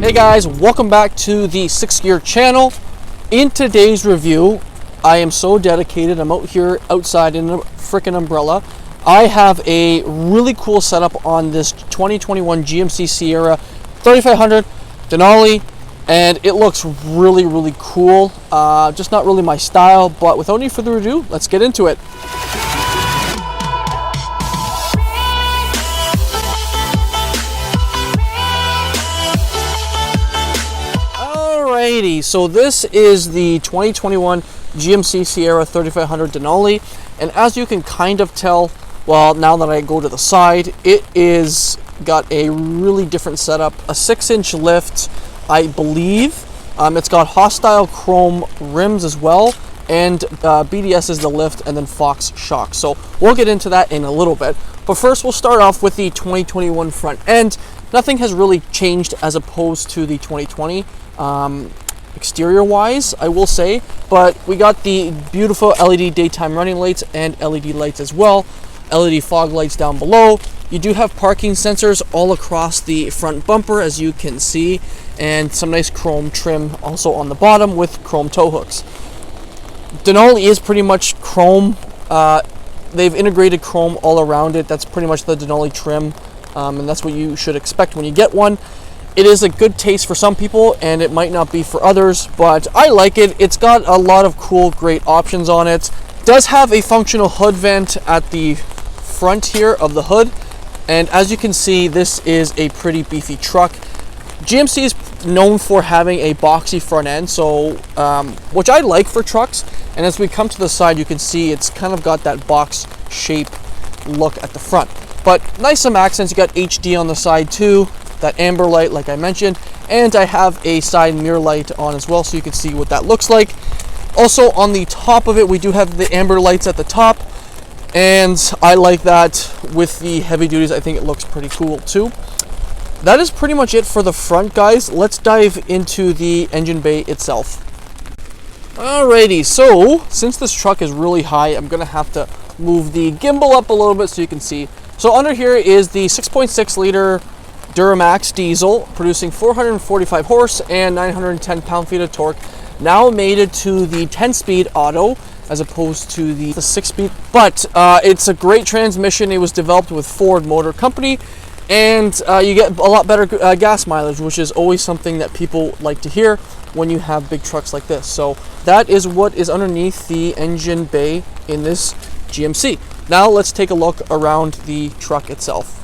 Hey guys, welcome back to the 6th Gear channel. In today's review, I am so dedicated. I'm out here outside in a freaking umbrella. I have a really cool setup on this 2021 GMC Sierra 3500 Denali, and it looks really cool. Just not really my style, but without any further ado, let's get into it. Alrighty, so this is the 2021 GMC Sierra 3500 Denali, and as you can kind of tell, well, now that I go to the side, it is got a really different setup. A 6-inch lift, I believe. It's got hostile chrome rims as well, and BDS is the lift, and then Fox shocks. So we'll get into that in a little bit. But first, we'll start off with the 2021 front end. Nothing has really changed as opposed to the 2020. Exterior wise, I will say, but we got the beautiful LED daytime running lights and LED lights as well, LED fog lights down below. You do have parking sensors all across the front bumper, as you can see, and some nice chrome trim also on the bottom with chrome tow hooks. Denali is pretty much chrome. They've integrated chrome all around it. That's pretty much the Denali trim, and that's what you should expect when you get one. It is a good taste for some people, and it might not be for others, but I like it. It's got a lot of cool, great options on it. Does have a functional hood vent at the front here of the hood, and as you can see, this is a pretty beefy truck. GMC is known for having a boxy front end, so which I like for trucks. And as we come to the side, you can see it's kind of got that box shape look at the front, but nice some accents. You got HD on the side too, that amber light like I mentioned, and I have a side mirror light on as well, so you can see what that looks like. Also on the top of it, we do have the amber lights at the top, and I like that with the heavy duties. I think it looks pretty cool too. That is pretty much it for the front, guys. Let's dive into the engine bay itself. Alrighty, so since this truck is really high, I'm gonna have to move the gimbal up a little bit so you can see. So under here is the 6.6 liter Duramax diesel, producing 445 horse and 910 pound-feet of torque. Now mated to the 10-speed auto as opposed to the 6-speed, but it's a great transmission. It was developed with Ford Motor Company, and you get a lot better gas mileage, which is always something that people like to hear when you have big trucks like this. So that is what is underneath the engine bay in this GMC. Now let's take a look around the truck itself.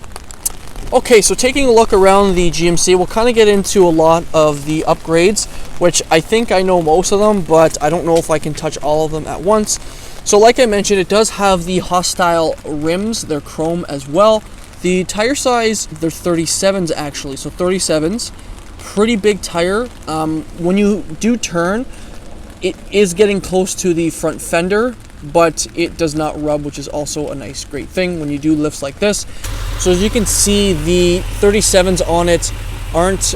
Okay, so taking a look around the GMC, we'll kind of get into a lot of the upgrades, which I think I know most of them, but I don't know if I can touch all of them at once. So like I mentioned, it does have the hostile rims. They're chrome as well. The tire size, they're 37s actually, so 37s. Pretty big tire. When you do turn, it is getting close to the front fender, but it does not rub, which is also a nice great thing when you do lifts like this. So as you can see, the 37s on it aren't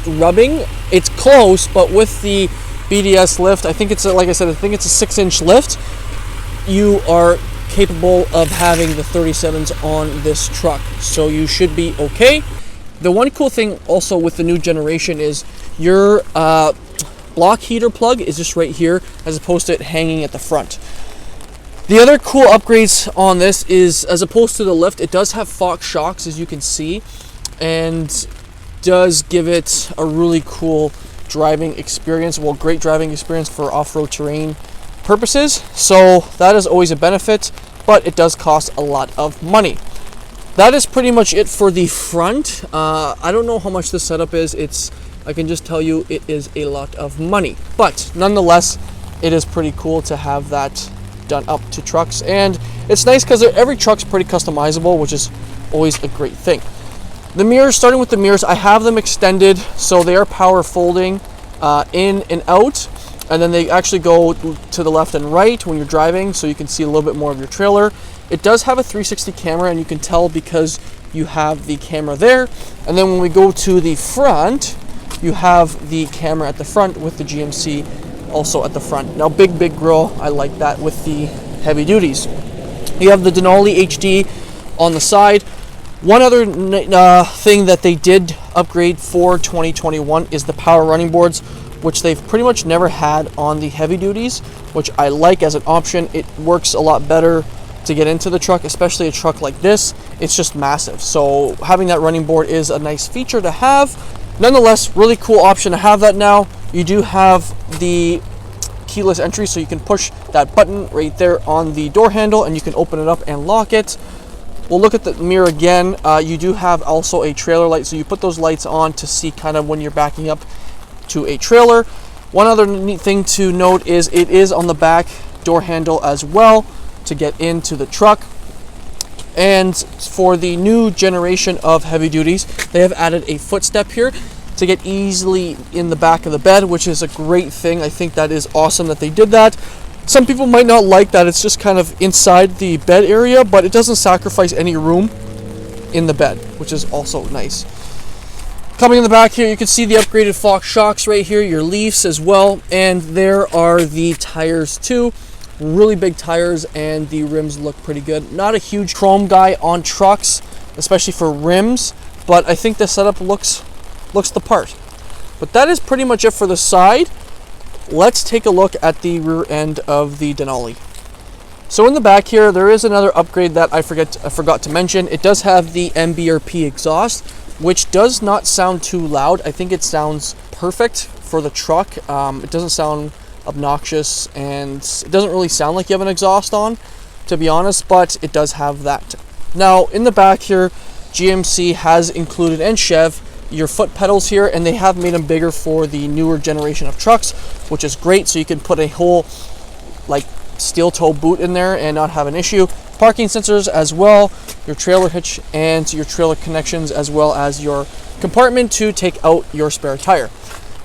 rubbing. It's close, but with the BDS lift, I think it's like I said, I think it's a 6-inch lift. You are capable of having the 37s on this truck, so you should be okay. The one cool thing also with the new generation is your block heater plug is just right here, as opposed to it hanging at the front. The other cool upgrades on this is, as opposed to the lift, it does have Fox shocks, as you can see, and does give it a really cool driving experience. Well, great driving experience for off-road terrain purposes. So that is always a benefit, but it does cost a lot of money. That is pretty much it for the front. I don't know how much this setup is. I can just tell you it is a lot of money, but nonetheless, it is pretty cool to have that done up to trucks, and it's nice because every truck's pretty customizable, which is always a great thing. The mirrors, starting with the mirrors, I have them extended, so they are power folding in and out, and then they actually go to the left and right when you're driving, so you can see a little bit more of your trailer. It does have a 360 camera, and you can tell because you have the camera there. And then when we go to the front, you have the camera at the front with the GMC also at the front. Now, big grille, I like that with the heavy duties. You have the Denali HD on the side. One other thing that they did upgrade for 2021 is the power running boards, which they've pretty much never had on the heavy duties, which I like as an option. It works a lot better to get into the truck, especially a truck like this. It's just massive. So having that running board is a nice feature to have. Nonetheless, really cool option to have that now. You do have the keyless entry, so you can push that button right there on the door handle and you can open it up and lock it. We'll look at the mirror again. You do have also a trailer light, so you put those lights on to see kind of when you're backing up to a trailer. One other neat thing to note is it is on the back door handle as well to get into the truck. And for the new generation of heavy duties, they have added a footstep here to get easily in the back of the bed, which is a great thing. I think that is awesome that they did that. Some people might not like that it's just kind of inside the bed area, but it doesn't sacrifice any room in the bed, which is also nice. Coming in the back here, you can see the upgraded Fox shocks right here, your leafs as well, and there are the tires too. Really big tires, and the rims look pretty good. Not a huge chrome guy on trucks, especially for rims, but I think the setup looks the part. But that is pretty much it for the side. Let's take a look at the rear end of the Denali. So in the back here, there is another upgrade that I forgot to mention. It does have the MBRP exhaust, which does not sound too loud. I think it sounds perfect for the truck. It doesn't sound obnoxious, and it doesn't really sound like you have an exhaust on, to be honest, but it does have that. Now in the back here, GMC has included, and Chev, your foot pedals here, and they have made them bigger for the newer generation of trucks, which is great. So you can put a whole like steel toe boot in there and not have an issue. Parking sensors as well, your trailer hitch and your trailer connections, as well as your compartment to take out your spare tire.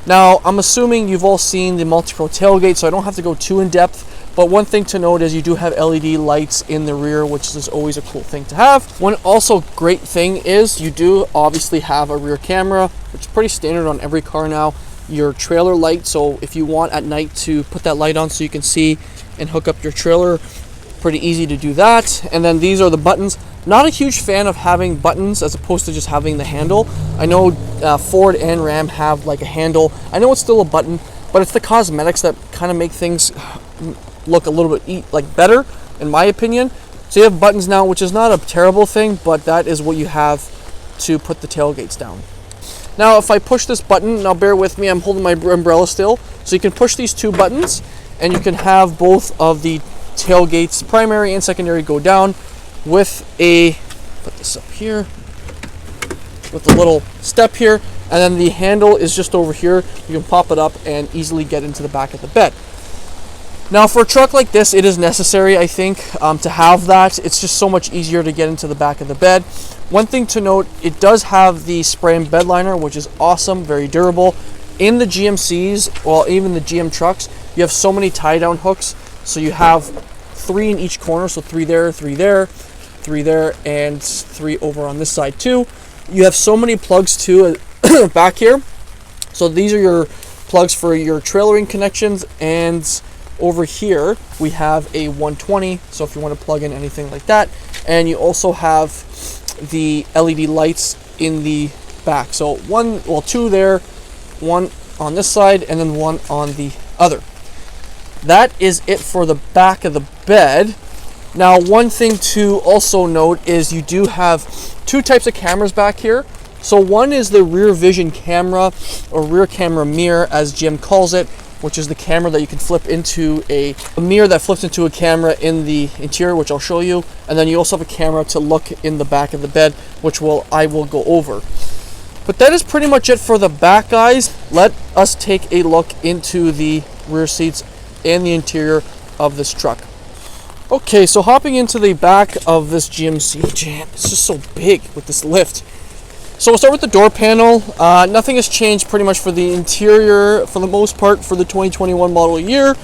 Now, I'm assuming you've all seen the multi-pro tailgate, so I don't have to go too in depth, but one thing to note is you do have LED lights in the rear, which is always a cool thing to have. One also great thing is you do obviously have a rear camera, which is pretty standard on every car now. Your trailer light, so if you want at night to put that light on so you can see and hook up your trailer, pretty easy to do that. And then these are the buttons. Not a huge fan of having buttons as opposed to just having the handle. I know Ford and Ram have like a handle. I know it's still a button, but it's the cosmetics that kind of make things look a little bit like better, in my opinion. So you have buttons now, which is not a terrible thing, but that is what you have to put the tailgates down. Now, if I push this button, now bear with me, I'm holding my umbrella still. So you can push these two buttons, and you can have both of the tailgates, primary and secondary, go down with a, put this up here, with a little step here, and then the handle is just over here. You can pop it up and easily get into the back of the bed. Now for a truck like this, it is necessary, I think, to have that. It's just so much easier to get into the back of the bed. One thing to note, it does have the spray and bed liner, which is awesome, very durable. In the GMCs, well, even the GM trucks, you have so many tie down hooks, so you have 3 in each corner, so 3 there, 3 there, 3 there, and 3 over on this side too. You have so many plugs too back here. So these are your plugs for your trailering connections, and over here we have a 120, so if you want to plug in anything like that. And you also have the LED lights in the back, so 2 there, 1 on this side, and then 1 on the other. That is it for the back of the bed. Now, one thing to also note is you do have 2 types of cameras back here. So one is the rear vision camera, or rear camera mirror as Jim calls it, which is the camera that you can flip into a mirror that flips into a camera in the interior, which I'll show you. And then you also have a camera to look in the back of the bed, which I will go over. But that is pretty much it for the back, guys. Let us take a look into the rear seats and the interior of this truck. Okay, so hopping into the back of this GMC Jam, it's just so big with this lift. So we'll start with the door panel. Nothing has changed pretty much for the interior for the most part for the 2021 model year.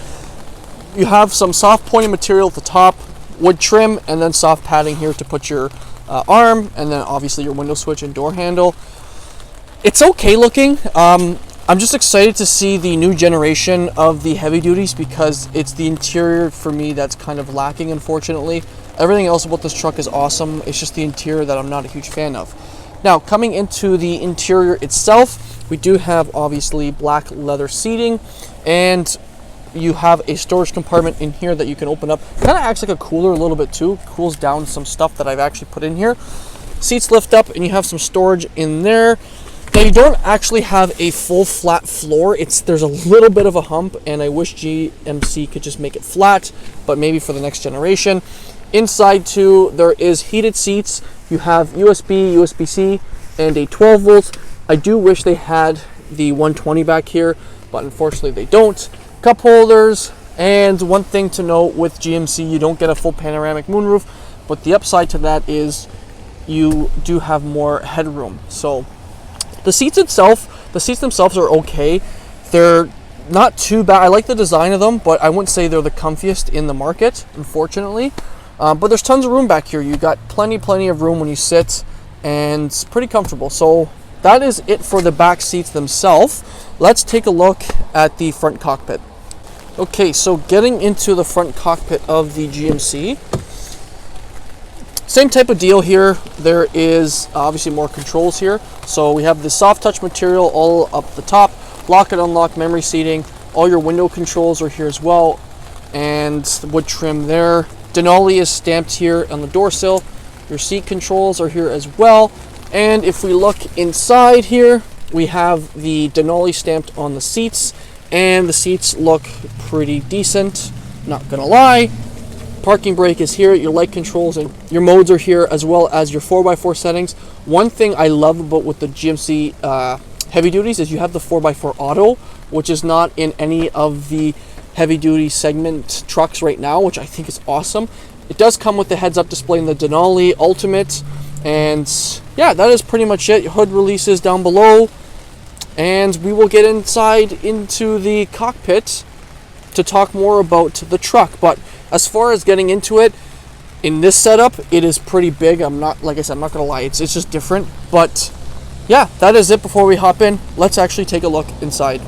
You have some soft pointed material at the top, wood trim, and then soft padding here to put your arm, and then obviously your window switch and door handle. It's okay looking. I'm just excited to see the new generation of the heavy duties because it's the interior for me that's kind of lacking, unfortunately. Everything else about this truck is awesome. It's just the interior that I'm not a huge fan of. Now, coming into the interior itself, we do have obviously black leather seating, and you have a storage compartment in here that you can open up. Kind of acts like a cooler a little bit too. Cools down some stuff that I've actually put in here. Seats lift up and you have some storage in there. Now you don't actually have a full flat floor. There's a little bit of a hump, and I wish GMC could just make it flat, but maybe for the next generation. Inside too, there is heated seats. You have USB, USB-C, and a 12 volt. I do wish they had the 120 back here, but unfortunately they don't. Cup holders, and one thing to note with GMC, you don't get a full panoramic moonroof, but the upside to that is you do have more headroom. So the seats themselves are okay. They're not too bad. I like the design of them, but I wouldn't say they're the comfiest in the market, unfortunately. But there's tons of room back here. You got plenty of room when you sit, and it's pretty comfortable. So that is it for the back seats themselves. Let's take a look at the front cockpit. Okay, so getting into the front cockpit of the GMC, same type of deal here. There is obviously more controls here. So we have the soft touch material all up the top, lock and unlock memory seating. All your window controls are here as well, and the wood trim there. Denali is stamped here on the door sill. Your seat controls are here as well. And if we look inside here, we have the Denali stamped on the seats, and the seats look pretty decent, not gonna lie. Parking brake is here, your light controls and your modes are here, as well as your 4x4 settings. One thing I love about with the GMC heavy duties is you have the 4x4 auto, which is not in any of the heavy duty segment trucks right now, which I think is awesome. It does come with the heads-up display in the Denali Ultimate, and yeah, that is pretty much it. Your hood releases down below, and we will get inside into the cockpit to talk more about the truck. But as far as getting into it, in this setup, it is pretty big. Like I said, I'm not gonna lie, it's just different. But yeah, that is it. Before we hop in, let's actually take a look inside.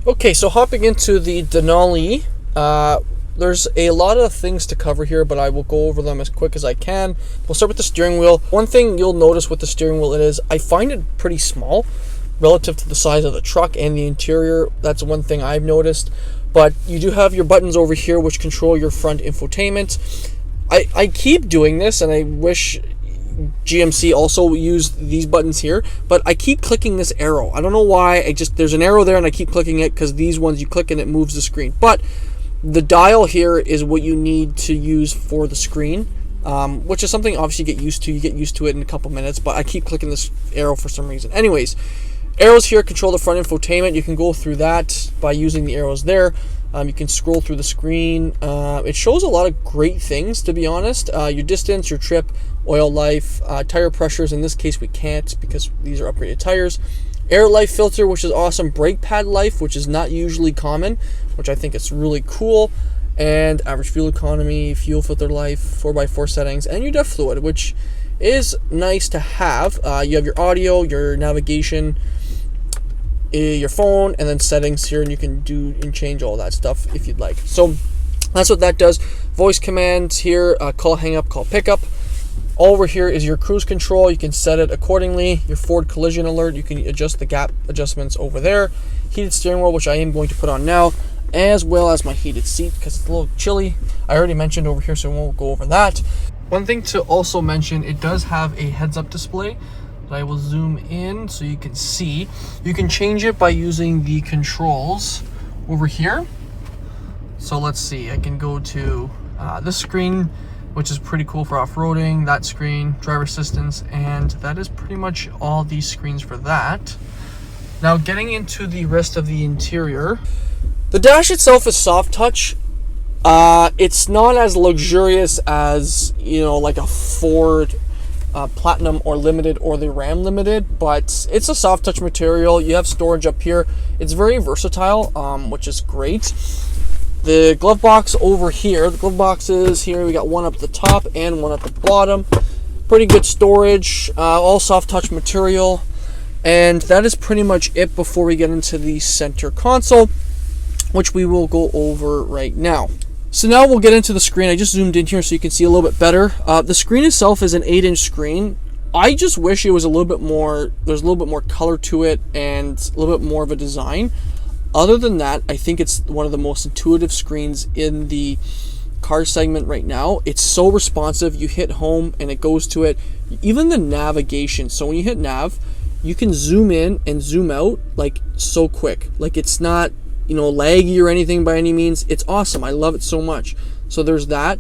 Okay, so hopping into the Denali, there's a lot of things to cover here, but I will go over them as quick as I can. We'll start with the steering wheel. One thing you'll notice with the steering wheel is I find it pretty small relative to the size of the truck and the interior. That's one thing I've noticed. But you do have your buttons over here which control your front infotainment. I keep doing this, and I wish GMC also used these buttons here, but I keep clicking this arrow. I don't know why. There's an arrow there and I keep clicking it, because these ones you click and it moves the screen. But the dial here is what you need to use for the screen, which is something obviously you get used to. You get used to it in a couple minutes, but I keep clicking this arrow for some reason. Anyways, arrows here control the front infotainment. You can go through that by using the arrows there. You can scroll through the screen. It shows a lot of great things, to be honest. Your distance, your trip, oil life, tire pressures. In this case, we can't because these are upgraded tires. Air life filter, which is awesome. Brake pad life, which is not usually common, which I think is really cool. And average fuel economy, fuel filter life, 4x4 settings, and your DEF fluid, which is nice to have. You have your audio, your navigation, your phone, and then settings here, and you can do and change all that stuff if you'd like. So that's what that does. Voice commands here, call hang up, call pickup. All over here is your cruise control. You can set it accordingly. Your forward collision alert, you can adjust the gap adjustments over there. Heated steering wheel, which I am going to put on now, as well as my heated seat because it's a little chilly. I already mentioned over here, so we won't go over that. One thing to also mention, it does have a heads-up display that I will zoom in so you can see. You can change it by using the controls over here. So let's see, I can go to this screen, which is pretty cool for off-roading, that screen, driver assistance, and that is pretty much all these screens for that. Now getting into the rest of the interior, the dash itself is soft touch. It's not as luxurious as, you know, like a Ford Platinum or Limited or the Ram Limited, but it's a soft touch material. You have storage up here. It's very versatile, which is great. The glove box over here, the glove boxes here, we got one up the top and one at the bottom. Pretty good storage, all soft touch material. And that is pretty much it before we get into the center console, which we will go over right now. So now we'll get into the screen. I just zoomed in here so you can see a little bit better. The screen itself is an 8-inch screen. I just wish it was a little bit more, there's a little bit more color to it and a little bit more of a design. Other than that, I think it's one of the most intuitive screens in the car segment right now. It's so responsive. You hit home and it goes to it. Even the navigation. So when you hit nav, you can zoom in and zoom out like so quick. Like it's not, laggy or anything by any means. It's awesome. I love it so much. So there's that.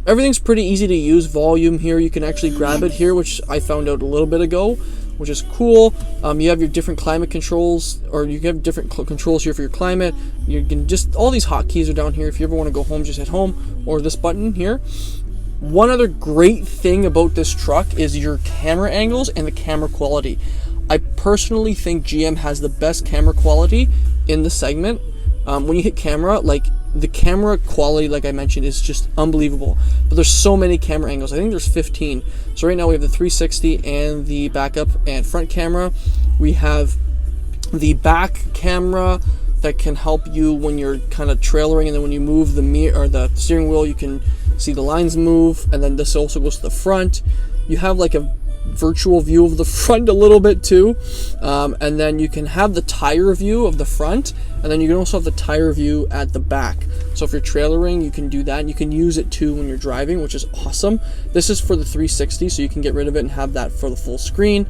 Everything's pretty easy to use. Volume here, you can actually grab it here, which I found out a little bit ago, which is cool. You have your different climate controls, or you have different controls here for your climate. You can just, all these hotkeys are down here. If you ever want to go home, just hit home, or this button here. One other great thing about this truck is your camera angles and the camera quality. I personally think GM has the best camera quality in the segment. When you hit camera, like the camera quality, like I mentioned, is just unbelievable. But there's so many camera angles. I think there's 15. So right now we have the 360 and the backup and front camera. We have the back camera that can help you when you're kind of trailering, and then when you move the mirror or the steering wheel, you can see the lines move. And then this also goes to the front. You have like a virtual view of the front a little bit too, and then you can have the tire view of the front, and then you can also have the tire view at the back. So if you're trailering, you can do that, and you can use it too when you're driving, which is awesome. This is for the 360, so you can get rid of it and have that for the full screen.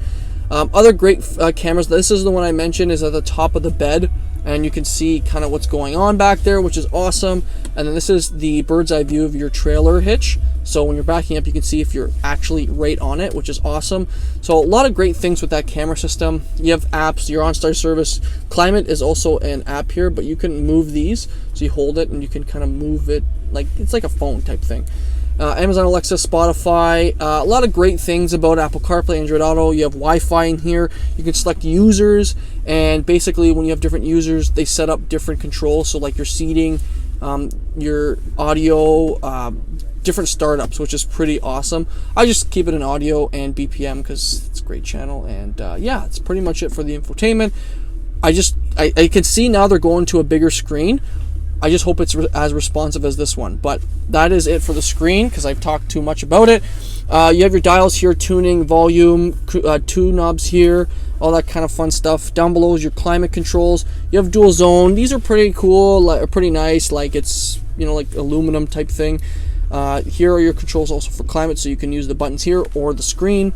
Other great cameras, this is the one I mentioned, is at the top of the bed, and you can see kind of what's going on back there, which is awesome. And then this is the bird's eye view of your trailer hitch. So when you're backing up, you can see if you're actually right on it, which is awesome. So a lot of great things with that camera system. You have apps, your OnStar service. Climate is also an app here, but you can move these. So you hold it and you can kind of move it like it's like a phone type thing. Amazon Alexa, Spotify, a lot of great things about Apple CarPlay, Android Auto. You have Wi-Fi in here. You can select users, and basically when you have different users, they set up different controls. So like your seating, your audio, different startups, which is pretty awesome. I just keep it in audio and BPM because it's a great channel. And yeah, it's pretty much it for the infotainment. I can see now they're going to a bigger screen. I just hope it's as responsive as this one. But that is it for the screen because I've talked too much about it. You have your dials here, tuning, volume, two knobs here, all that kind of fun stuff. Down below is your climate controls. You have dual zone. These are pretty cool, pretty nice. Like it's, like aluminum type thing. Here are your controls also for climate, so you can use the buttons here or the screen.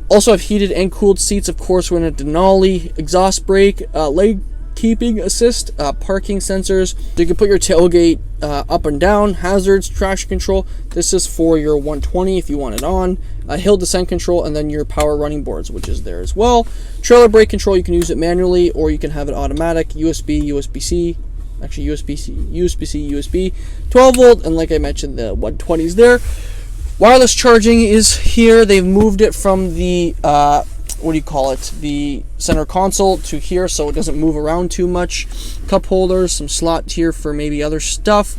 Also have heated and cooled seats, of course, we're in a Denali. Exhaust brake, leg keeping assist, parking sensors. You can put your tailgate up and down, hazards, traction control. This is for your 120 if you want it on. Hill descent control, and then your power running boards, which is there as well. Trailer brake control, you can use it manually or you can have it automatic. USB, USB-C. Actually, USB-C, USB-C, USB, 12 volt, and like I mentioned, the 120 is there. Wireless charging is here. They've moved it from the, the center console to here, so it doesn't move around too much. Cup holders, some slot here for maybe other stuff.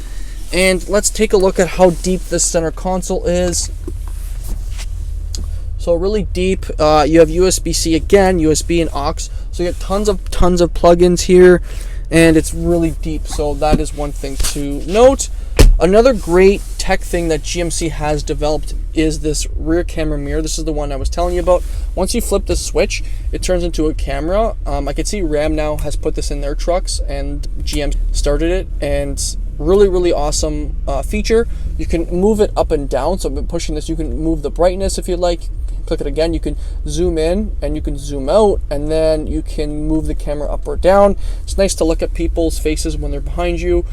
And let's take a look at how deep this center console is. So really deep. You have USB-C again, USB and aux. So you get tons of plugins here. And it's really deep, so that is one thing to note. Another great tech thing that GMC has developed is this rear camera mirror. This is the one I was telling you about. Once you flip the switch, it turns into a camera. I can see Ram now has put this in their trucks, and GM started it, and really awesome feature. You can move it up and down, so I've been pushing this. You can move the brightness if you'd like. Click it again, you can zoom in and you can zoom out, and then you can move the camera up or down. It's nice to look at people's faces when they're behind you.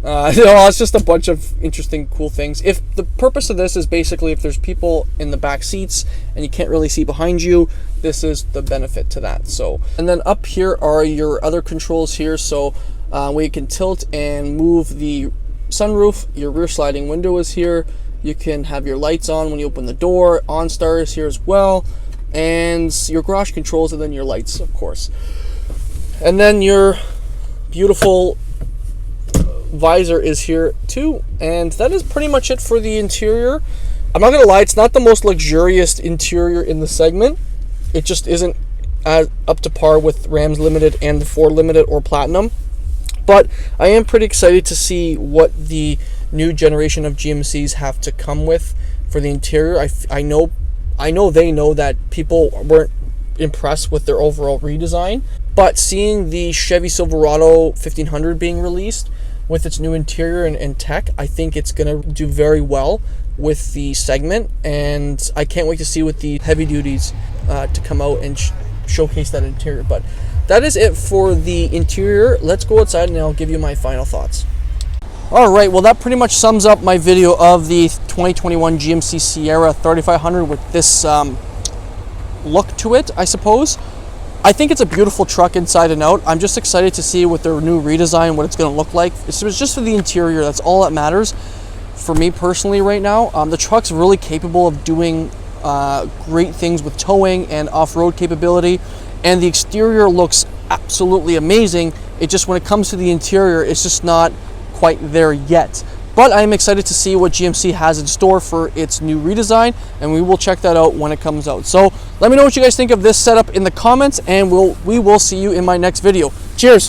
It's just a bunch of interesting, cool things. If the purpose of this is basically if there's people in the back seats and you can't really see behind you, this is the benefit to that. So, and then up here are your other controls here. So where you can tilt and move the sunroof. Your rear sliding window is here. You can have your lights on when you open the door. OnStar is here as well. And your garage controls, and then your lights, of course. And then your beautiful visor is here too. And that is pretty much it for the interior. I'm not going to lie, it's not the most luxurious interior in the segment. It just isn't up to par with Ram's Limited and the Ford Limited or Platinum. But I am pretty excited to see what the new generation of GMCs have to come with for the interior. I know they know that people weren't impressed with their overall redesign, but seeing the Chevy Silverado 1500 being released with its new interior and tech, I think it's going to do very well with the segment, and I can't wait to see what the heavy duties to come out and showcase that interior. But that is it for the interior. Let's go outside and I'll give you my final thoughts. Alright, well that pretty much sums up my video of the 2021 GMC Sierra 3500 with this look to it, I suppose. I think it's a beautiful truck inside and out. I'm just excited to see with their new redesign what it's going to look like. It's just for the interior, that's all that matters for me personally right now. The truck's really capable of doing great things with towing and off-road capability, and the exterior looks absolutely amazing. It just, when it comes to the interior, it's just not quite there yet. But I'm excited to see what GMC has in store for its new redesign, and we will check that out when it comes out. So let me know what you guys think of this setup in the comments, and we will see you in my next video. Cheers!